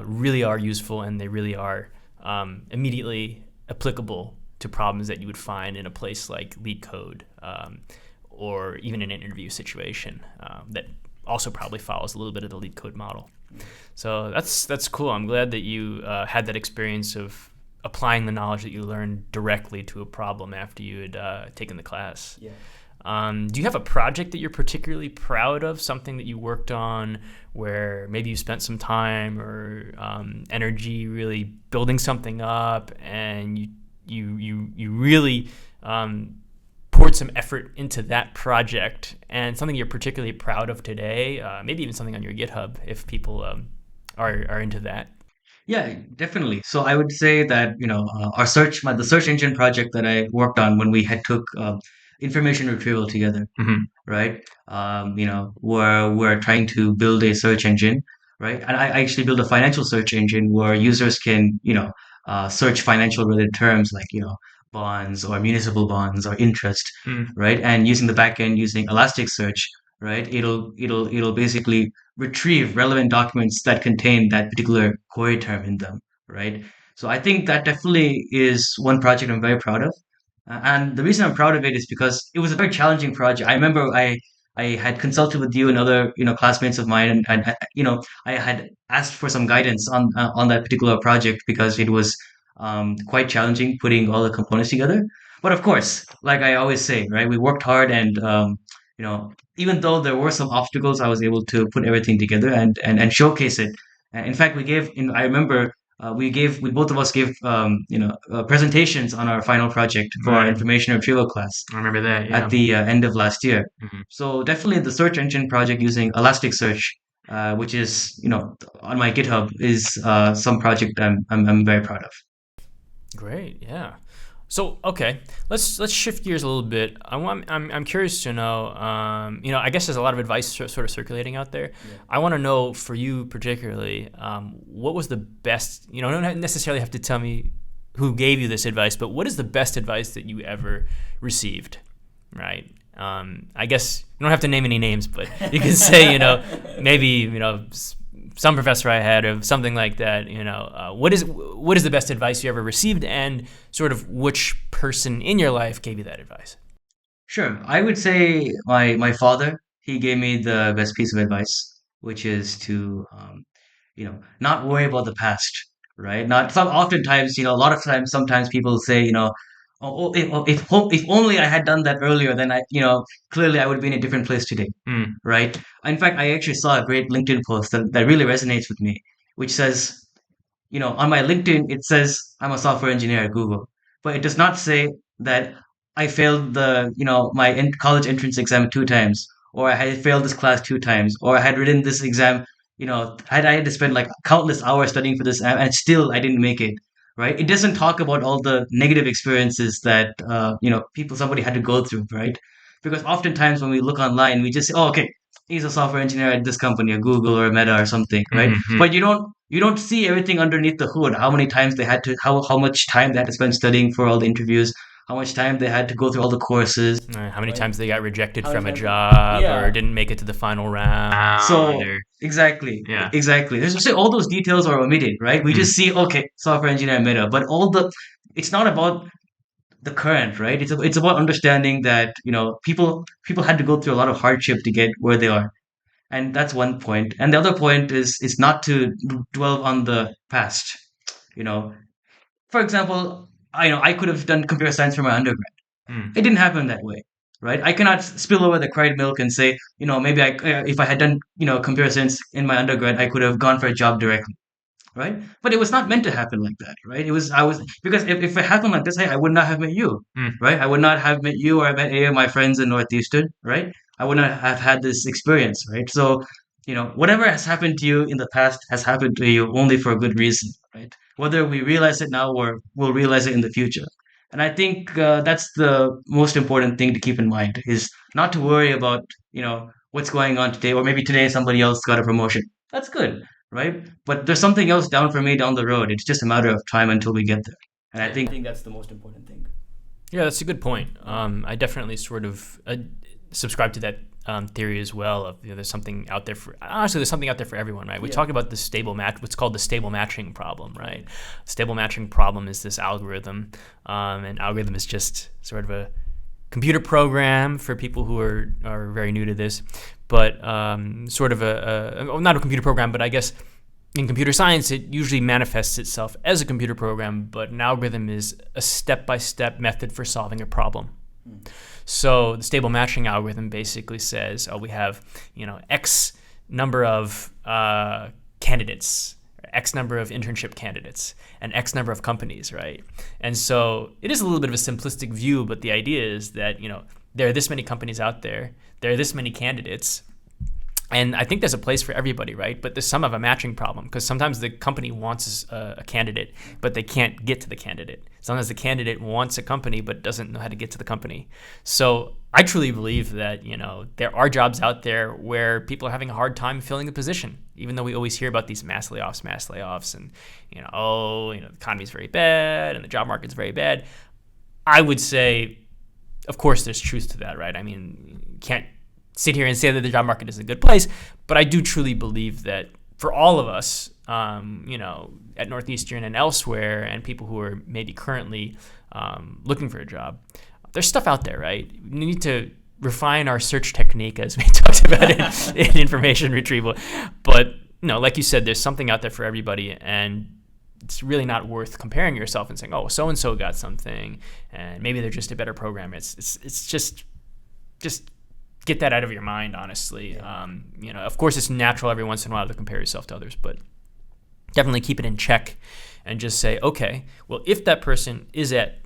really are useful, and they really are immediately applicable to problems that you would find in a place like LeetCode, or even in an interview situation that also probably follows a little bit of the LeetCode model. So that's cool. I'm glad that you had that experience of applying the knowledge that you learned directly to a problem after you had taken the class. Yeah. Do you have a project that you're particularly proud of, something that you worked on where maybe you spent some time or energy really building something up, and you really poured some effort into that project, and something you're particularly proud of today, maybe even something on your GitHub if people are into that? Yeah, definitely. So I would say that, the search engine project that I worked on when we had took information retrieval together, right? Where we're trying to build a search engine, right? And I actually built a financial search engine where users can, search financial related terms like, bonds or municipal bonds or interest, right? And using the backend, using Elasticsearch, right? It'll basically retrieve relevant documents that contain that particular query term in them, right? So I think that definitely is one project I'm very proud of. And the reason I'm proud of it is because it was a very challenging project. I remember I had consulted with you and other, classmates of mine, and I had asked for some guidance on that particular project because it was quite challenging putting all the components together. But of course, like I always say, right, we worked hard, and even though there were some obstacles, I was able to put everything together and showcase it. And in fact, I remember we both of us gave presentations on our final project for our Right. information retrieval class I remember that. Yeah. at the end of last year. Mhm. So definitely the search engine project using Elasticsearch, which is on my GitHub, is some project I'm very proud of. Great, yeah. So okay, let's shift gears a little bit. I'm curious to know. I guess there's a lot of advice sort of circulating out there. Yeah. I want to know for you particularly, what was the best? You don't necessarily have to tell me who gave you this advice, but what is the best advice that you ever received, right? I guess you don't have to name any names, but you can say, maybe, some professor I had or something like that, what is the best advice you ever received, and sort of which person in your life gave you that advice? Sure. I would say my father, he gave me the best piece of advice, which is to not worry about the past, right? Not some oftentimes, a lot of times sometimes people say, if only I had done that earlier, then clearly I would be in a different place today, Mm. right? In fact, I actually saw a great LinkedIn post that really resonates with me, which says, on my LinkedIn, it says I'm a software engineer at Google, but it does not say that I failed my college entrance exam 2 times, or I had failed this class 2 times, or I had written this exam, I had to spend like countless hours studying for this, and still I didn't make it. Right? It doesn't talk about all the negative experiences that somebody had to go through, right? Because oftentimes when we look online, we just say, "Oh, okay, he's a software engineer at this company, or Google or Meta or something," right? Mm-hmm. But you don't see everything underneath the hood. How many times they had to how much time they had to spend studying for all the interviews, how much time they had to go through all the courses, How many right? times they got rejected How many from a times? job or Yeah. didn't make it to the final round, So or exactly, yeah. exactly. There's just all those details are omitted, right? We Mm. just see okay, software engineer Meta, but it's not about the current, right? It's about understanding that people had to go through a lot of hardship to get where they are, and that's one point. And the other point is not to dwell on the past. You know, for example, I could have done computer science for my undergrad. Mm. It didn't happen that way, right? I cannot spill over the cried milk and say, maybe if I had done computer science in my undergrad, I could have gone for a job directly, right? But it was not meant to happen like that, right? I was because if it happened like this, hey, I would not have met you, Mm. right? I would not have met you or met any of my friends in Northeastern, right? I would not have had this experience, right? So, whatever has happened to you in the past has happened to you only for a good reason, right? Whether we realize it now or we'll realize it in the future. And I think that's the most important thing to keep in mind is not to worry about, what's going on today, or maybe today somebody else got a promotion. That's good, right? But there's something else down for me down the road. It's just a matter of time until we get there. And I think that's the most important thing. Yeah, that's a good point. I definitely sort of subscribe to that theory as well. Of there's something out there for honestly, there's something out there for everyone, right? We talk about the stable match, what's called the stable matching problem, right? Stable matching problem is this algorithm, and algorithm is just sort of a computer program for people who are very new to this, but sort of not a computer program, but I guess in computer science, it usually manifests itself as a computer program, but an algorithm is a step-by-step method for solving a problem. So the stable matching algorithm basically says, we have, X number of candidates, X number of internship candidates, and X number of companies, right? And so it is a little bit of a simplistic view, but the idea is that, there are this many companies out there, there are this many candidates, and I think there's a place for everybody, right? But there's some of a matching problem because sometimes the company wants a candidate, but they can't get to the candidate. Sometimes the candidate wants a company, but doesn't know how to get to the company. So I truly believe that, there are jobs out there where people are having a hard time filling the position, even though we always hear about these mass layoffs, and, the economy's very bad and the job market's very bad. I would say, of course, there's truth to that, right? I mean, you can't sit here and say that the job market is a good place, but I do truly believe that for all of us, at Northeastern and elsewhere, and people who are maybe currently looking for a job, there's stuff out there, right? We need to refine our search technique, as we talked about in information retrieval. But, like you said, there's something out there for everybody, and it's really not worth comparing yourself and saying, oh, so-and-so got something, and maybe they're just a better programmer. It's just get that out of your mind, honestly. Of course, it's natural every once in a while to compare yourself to others, but definitely keep it in check and just say, okay, well, if that person is at,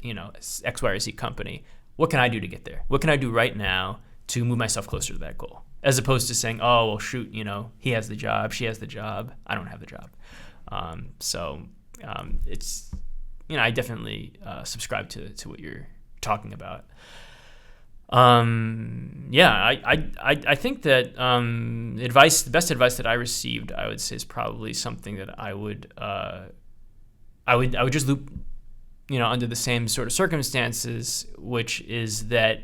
X, Y, or Z company, what can I do to get there? What can I do right now to move myself closer to that goal? As opposed to saying, oh, well, shoot, he has the job, she has the job, I don't have the job. It's, I definitely subscribe to what you're talking about. I think that the best advice that I received, I would say, is probably something that I would just loop, under the same sort of circumstances, which is that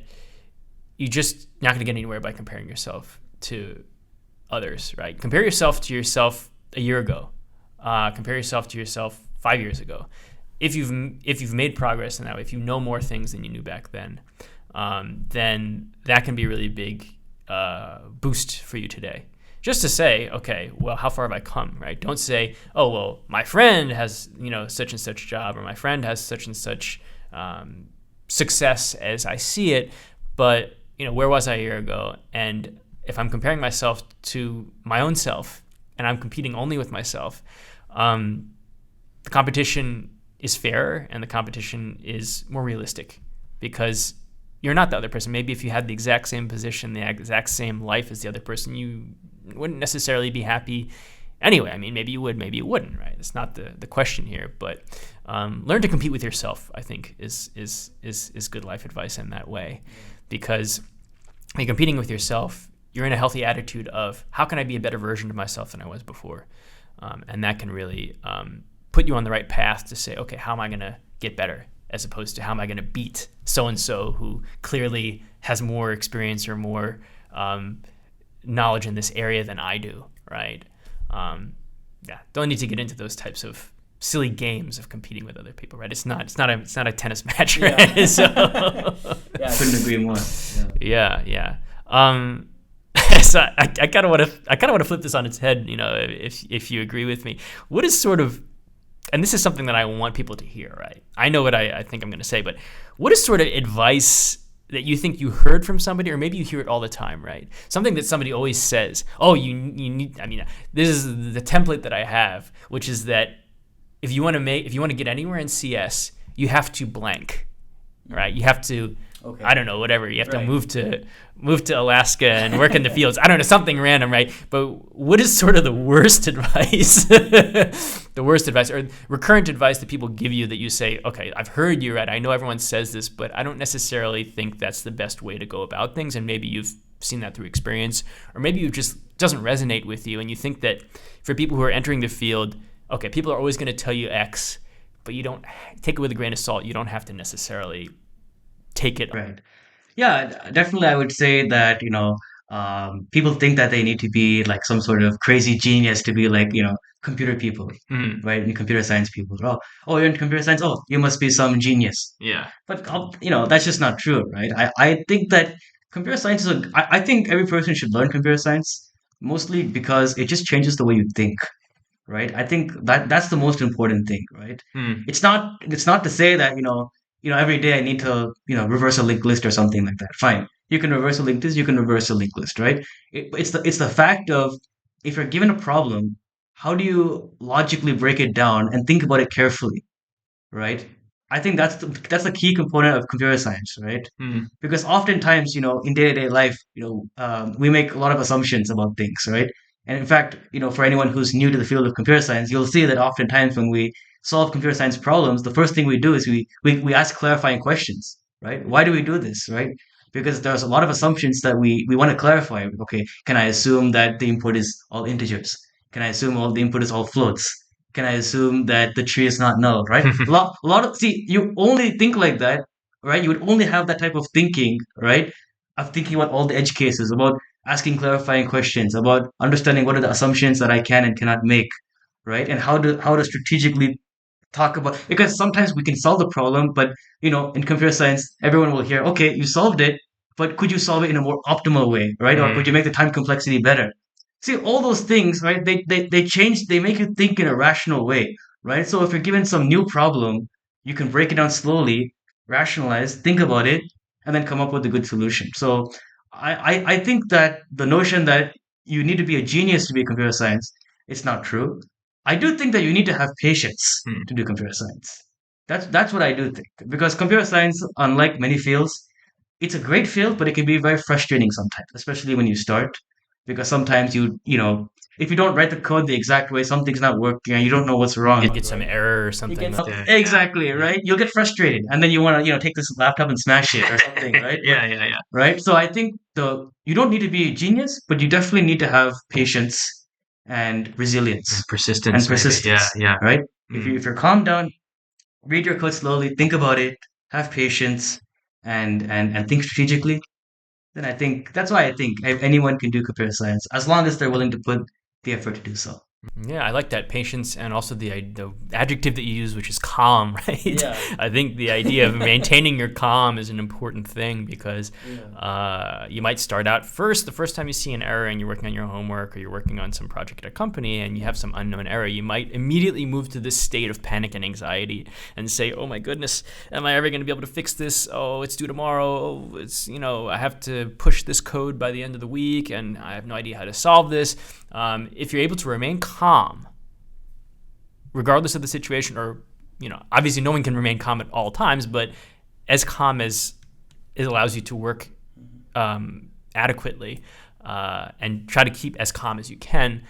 you just not going to get anywhere by comparing yourself to others, right? Compare yourself to yourself a year ago. Compare yourself to yourself 5 years ago. If you've made progress in that way, if you know more things than you knew back then that can be a really big boost for you today. Just to say, okay, well, how far have I come, right? Don't say, oh, well, my friend has, such and such job, or my friend has such and such success as I see it, but, where was I a year ago? And if I'm comparing myself to my own self, and I'm competing only with myself, the competition is fairer and the competition is more realistic, because you're not the other person. Maybe if you had the exact same position, the exact same life as the other person, you wouldn't necessarily be happy anyway. I mean, maybe you would, maybe you wouldn't, right? It's not the question here, but learn to compete with yourself, I think, is good life advice in that way. Because when you're competing with yourself, you're in a healthy attitude of, how can I be a better version of myself than I was before? And that can really put you on the right path to say, okay, how am I going to get better? As opposed to, how am I going to beat so-and-so who clearly has more experience or more knowledge in this area than I do, right? Don't need to get into those types of silly games of competing with other people, right? It's not a tennis match, right? Yeah. So, I couldn't agree more. yeah. So I kind of want to flip this on its head, if you agree with me. What is sort of, and this is something that I want people to hear, right? I know what I think I'm going to say, but what is sort of advice that you think you heard from somebody, or maybe you hear it all the time, right? Something that somebody always says, oh, you need, this is the template that I have, which is that if you want to get anywhere in CS, you have to blank, right? You have to, okay, I don't know, whatever. You have to move to Alaska and work in the fields. I don't know, something random, right? But what is sort of the worst advice, the worst advice or recurrent advice that people give you that you say, okay, I've heard you, right? I know everyone says this, but I don't necessarily think that's the best way to go about things. And maybe you've seen that through experience, or maybe it just doesn't resonate with you. And you think that for people who are entering the field, okay, people are always going to tell you X, but you don't take it with a grain of salt. You don't have to necessarily take it. Right. Yeah, definitely. I would say that, people think that they need to be like some sort of crazy genius to be like, computer people, right? And computer science people. Oh, you're in computer science. Oh, you must be some genius. Yeah. But, that's just not true, right? I think that computer science I think every person should learn computer science, mostly because it just changes the way you think, right? I think that's the most important thing, right? It's not to say that, every day I need to, reverse a linked list or something like that. Fine. You can reverse a linked list, you can reverse a linked list, right? It's the fact of, if you're given a problem, how do you logically break it down and think about it carefully, right? I think that's the key component of computer science, right? Because oftentimes, in day-to-day life, we make a lot of assumptions about things, right? And in fact, for anyone who's new to the field of computer science, you'll see that oftentimes when we solve computer science problems, the first thing we do is we ask clarifying questions, right? Why do we do this, right? Because there's a lot of assumptions that we want to clarify. Okay, can I assume that the input is all integers? Can I assume all the input is all floats? Can I assume that the tree is not null, right? See, you only think like that, right? You would only have that type of thinking, right? Of thinking about all the edge cases, about asking clarifying questions, about understanding what are the assumptions that I can and cannot make, right? And how to strategically talk about, because sometimes we can solve the problem, but in computer science, everyone will hear, okay, you solved it, but could you solve it in a more optimal way, right? Or could you make the time complexity better? See, all those things, right? They make you think in a rational way, right? So if you're given some new problem, you can break it down slowly, rationalize, think about it, and then come up with a good solution. So I think that the notion that you need to be a genius to be a computer science, it's not true. I do think that you need to have patience to do computer science. That's what I do think. Because computer science, unlike many fields, it's a great field, but it can be very frustrating sometimes, especially when you start. Because sometimes if you don't write the code the exact way, something's not working and you don't know what's wrong. You get some error or something like that. Exactly, right? You'll get frustrated and then you want to, take this laptop and smash it or something, right? Yeah. Right? So I think you don't need to be a genius, but you definitely need to have patience and resilience. Persistence. Yeah. Right? If you're calm down, read your code slowly, think about it, have patience, and think strategically, then I think that's why I think anyone can do computer science as long as they're willing to put the effort to do so. Yeah, I like that patience and also the adjective that you use, which is calm, right? Yeah. I think the idea of maintaining your calm is an important thing because you might start out the first time you see an error and you're working on your homework or you're working on some project at a company and you have some unknown error, you might immediately move to this state of panic and anxiety and say, oh my goodness, am I ever going to be able to fix this? Oh, it's due tomorrow. Oh, I have to push this code by the end of the week and I have no idea how to solve this. If you're able to remain calm, regardless of the situation, or obviously no one can remain calm at all times, but as calm as it allows you to work adequately and try to keep as calm as you can,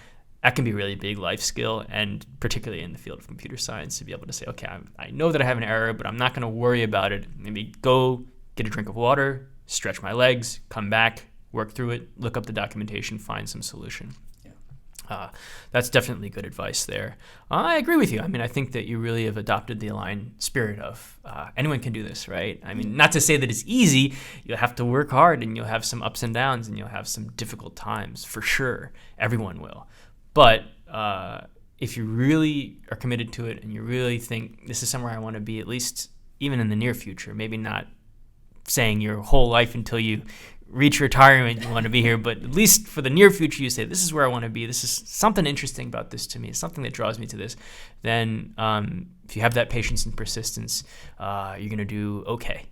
that can be a really big life skill, and particularly in the field of computer science, to be able to say, okay, I know that I have an error, but I'm not going to worry about it. Maybe go get a drink of water, stretch my legs, come back, work through it, look up the documentation, find some solution. That's definitely good advice there. I agree with you. I think that you really have adopted the aligned spirit of anyone can do this, right? Not to say that it's easy. You'll have to work hard and you'll have some ups and downs and you'll have some difficult times for sure. Everyone will. But if you really are committed to it and you really think this is somewhere I want to be, at least even in the near future, maybe not saying your whole life until you reach retirement you want to be here, but at least for the near future you say, this is where I want to be, this is something interesting about this to me, it's something that draws me to this, then if you have that patience and persistence, you're going to do okay.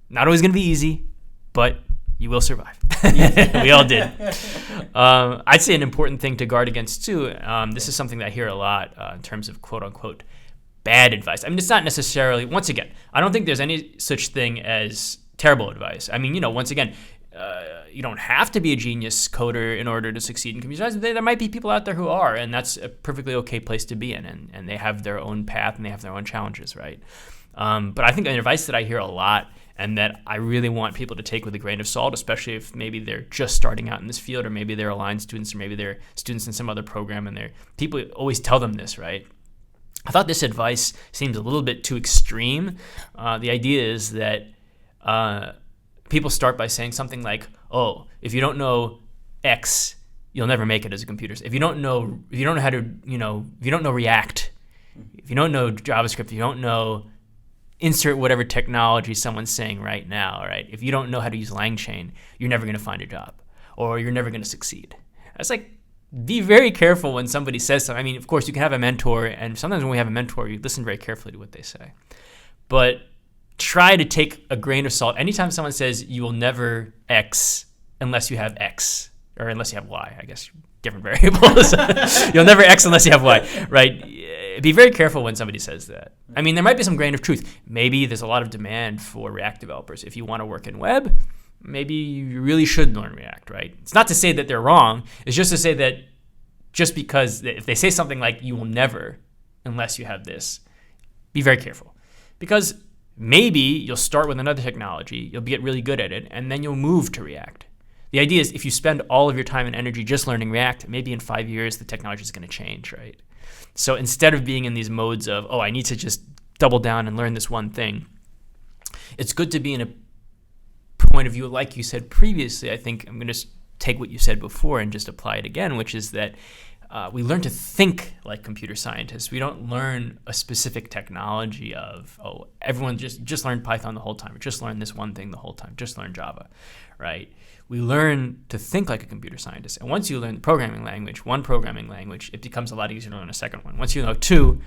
Not always going to be easy, but you will survive. We all did. I'd say an important thing to guard against too, this is something that I hear a lot in terms of quote unquote bad advice. It's not necessarily, once again, I don't think there's any such thing as terrible advice. Once again, you don't have to be a genius coder in order to succeed in computer science. There might be people out there who are, and that's a perfectly okay place to be in, and they have their own path and they have their own challenges, right? But I think an advice that I hear a lot and that I really want people to take with a grain of salt, especially if maybe they're just starting out in this field or maybe they're aligned students or maybe they're students in some other program and people always tell them this, right? I thought this advice seems a little bit too extreme. The idea is that people start by saying something like, "Oh, if you don't know X, you'll never make it as a computer. If you don't know how to, if you don't know React, if you don't know JavaScript, if you don't know insert whatever technology someone's saying right now, right? If you don't know how to use LangChain, you're never going to find a job, or you're never going to succeed." It's like, be very careful when somebody says something. Of course, you can have a mentor, and sometimes when we have a mentor, you listen very carefully to what they say, but try to take a grain of salt. Anytime someone says you will never X unless you have X, or unless you have Y, I guess, different variables. You'll never X unless you have Y, right? Be very careful when somebody says that. There might be some grain of truth. Maybe there's a lot of demand for React developers. If you want to work in web, maybe you really should learn React, right? It's not to say that they're wrong. It's just to say that just because if they say something like you will never unless you have this, be very careful. Because maybe you'll start with another technology, you'll get really good at it, and then you'll move to React. The idea is if you spend all of your time and energy just learning React, maybe in 5 years the technology is going to change, right? So instead of being in these modes of, I need to just double down and learn this one thing, it's good to be in a point of view, like you said previously. I think I'm going to take what you said before and just apply it again, which is that we learn to think like computer scientists. We don't learn a specific technology of, everyone just learned Python the whole time, or just learn this one thing the whole time, just learn Java, right? We learn to think like a computer scientist. And once you learn one programming language, it becomes a lot easier to learn a second one. Once you know two,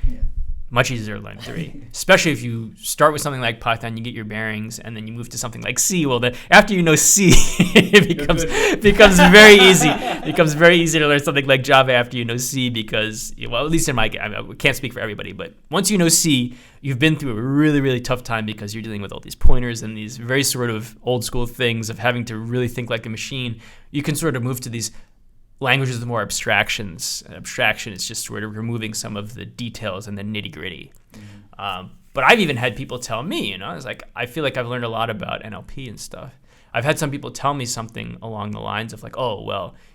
much easier to learn three. Especially if you start with something like Python, you get your bearings, and then you move to something like C. Well, after you know C, it becomes very easy. It becomes very easy to learn something like Java after you know C because, at least I can't speak for everybody, but once you know C, you've been through a really, really tough time because you're dealing with all these pointers and these very sort of old school things of having to really think like a machine. You can sort of move to these languages with more abstractions. Abstraction is just sort of removing some of the details and the nitty gritty. But I've even had people tell me, it's like, I feel like I've learned a lot about NLP and stuff. I've had some people tell me something along the lines of like,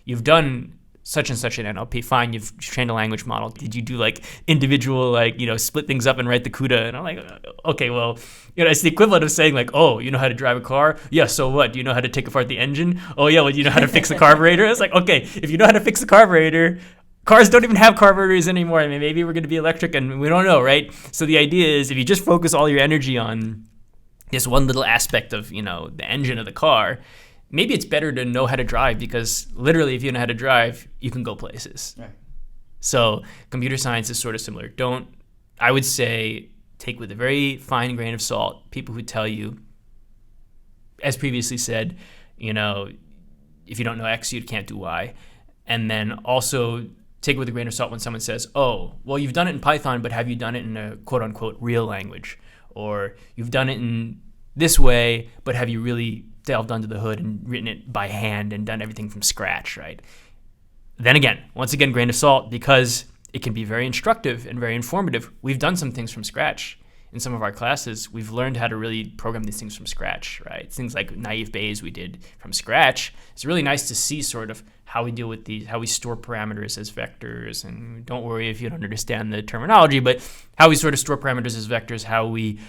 you've done such and such an NLP. Fine, you've trained a language model. Did you do like individual, like, split things up and write the CUDA? And I'm like, okay, well, it's the equivalent of saying like, oh, you know how to drive a car? Yeah, so what? Do you know how to take apart the engine? Oh yeah, well, you know how to fix the carburetor? It's like, okay, if you know how to fix the carburetor, cars don't even have carburetors anymore. I mean, maybe we're going to be electric and we don't know, right? So the idea is if you just focus all your energy on this one little aspect of, the engine of the car, maybe it's better to know how to drive, because literally if you know how to drive, you can go places. Right. So computer science is sort of similar. I would say, take with a very fine grain of salt people who tell you, as previously said, if you don't know X, you can't do Y. And then also take it with a grain of salt when someone says, oh, well, you've done it in Python, but have you done it in a quote unquote real language? Or you've done it in this way, but have you really delved under the hood and written it by hand and done everything from scratch, right? Then again, once again, grain of salt, because it can be very instructive and very informative. We've done some things from scratch. In some of our classes, we've learned how to really program these things from scratch, right? Things like naive Bayes we did from scratch. It's really nice to see sort of how we deal with these, how we store parameters as vectors. And don't worry if you don't understand the terminology, but how we sort of store parameters as vectors, how we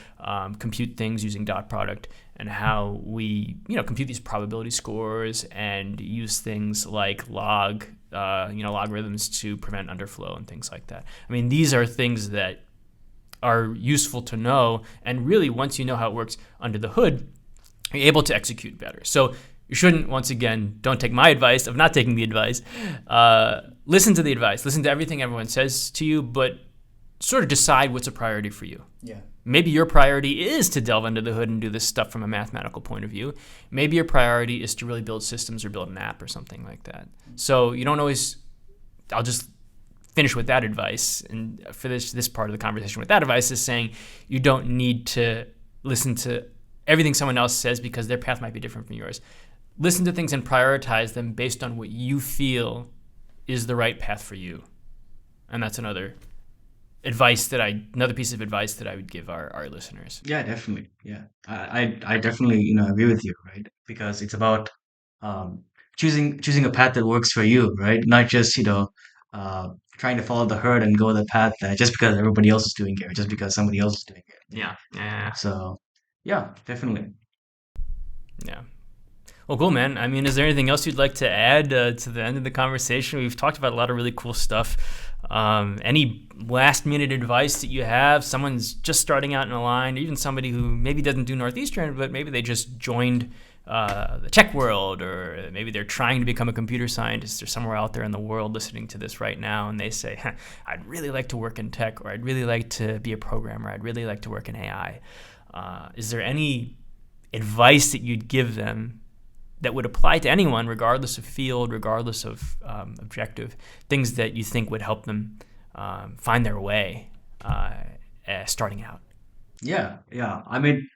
compute things using dot product, and how we compute these probability scores and use things like logarithms to prevent underflow and things like that. I mean, these are things that are useful to know, and really once you know how it works under the hood, you're able to execute better. So you shouldn't, once again, don't take my advice of not taking the advice. Listen to the advice, listen to everything everyone says to you, but sort of decide what's a priority for you. Yeah. Maybe your priority is to delve under the hood and do this stuff from a mathematical point of view. Maybe your priority is to really build systems or build an app or something like that. So you don't always, I'll just finish with that advice. And for this part of the conversation with that advice is saying you don't need to listen to everything someone else says because their path might be different from yours. Listen to things and prioritize them based on what you feel is the right path for you. And that's another piece of advice that I would give our listeners. Yeah, definitely. Yeah. I definitely, agree with you, right? Because it's about choosing a path that works for you, right? Not just, trying to follow the herd and go the path that just because everybody else is doing it, or just because somebody else is doing it. Yeah. So, yeah, definitely. Yeah. Well, cool, man. I mean, is there anything else you'd like to add to the end of the conversation? We've talked about a lot of really cool stuff. Any last-minute advice that you have? Someone's just starting out in a line, or even somebody who maybe doesn't do Northeastern, but maybe they just joined the tech world, or maybe they're trying to become a computer scientist, or somewhere out there in the world listening to this right now, and they say, I'd really like to work in tech, or I'd really like to be a programmer, I'd really like to work in AI. Is there any advice that you'd give them that would apply to anyone, regardless of field, regardless of objective, things that you think would help them find their way starting out? Yeah. I mean,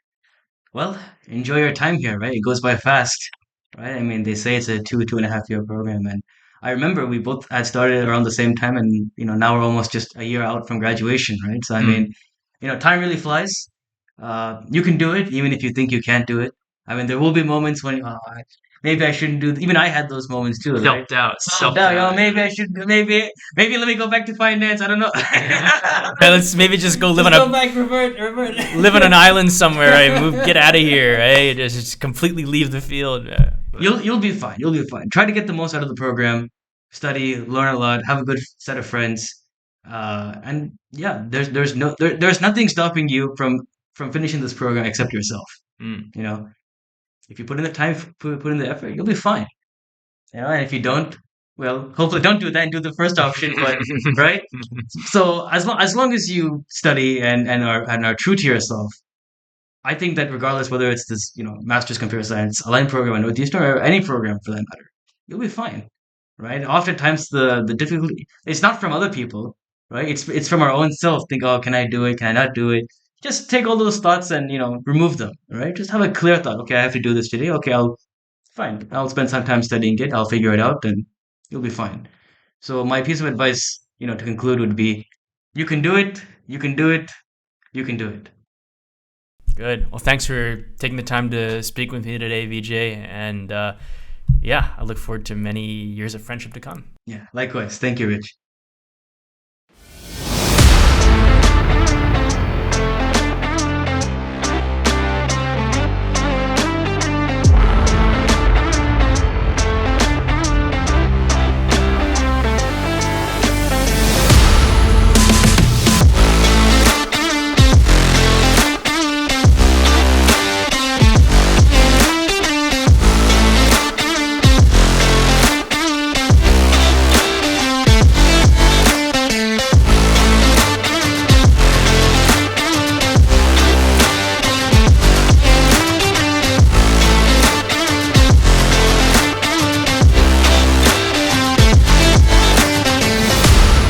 well, enjoy your time here, right? It goes by fast, right? I mean, they say it's a 2.5 year program, and I remember we both had started around the same time, and now we're almost just a year out from graduation, right? So I mean, time really flies. You can do it, even if you think you can't do it. I mean, there will be moments when maybe I shouldn't do. Even I had those moments too, right? Self-doubt. Maybe I should. Maybe let me go back to finance. I don't know. Let's maybe just go live Go back, revert. live on an island somewhere. Right? Get out of here. Right? Just completely leave the field. You'll be fine. You'll be fine. Try to get the most out of the program. Study, learn a lot, have a good set of friends, and yeah, there's nothing stopping you from finishing this program except yourself. Mm. If you put in the time, put in the effort, you'll be fine. And if you don't, well, hopefully don't do that and do the first option. But right. So as long as you study and are true to yourself, I think that regardless whether it's this master's computer science aligned program at Northeastern or any program for that matter, you'll be fine, right? Oftentimes the difficulty it's not from other people, right? It's from our own self. Think, oh, can I do it? Can I not do it? Just take all those thoughts and remove them, right? Just have a clear thought. Okay, I have to do this today. Okay, I'll spend some time studying it. I'll figure it out, and you'll be fine. So my piece of advice, to conclude would be, you can do it. You can do it. You can do it. Good. Well, thanks for taking the time to speak with me today, Vijay. And yeah, I look forward to many years of friendship to come. Yeah, likewise. Thank you, Rich.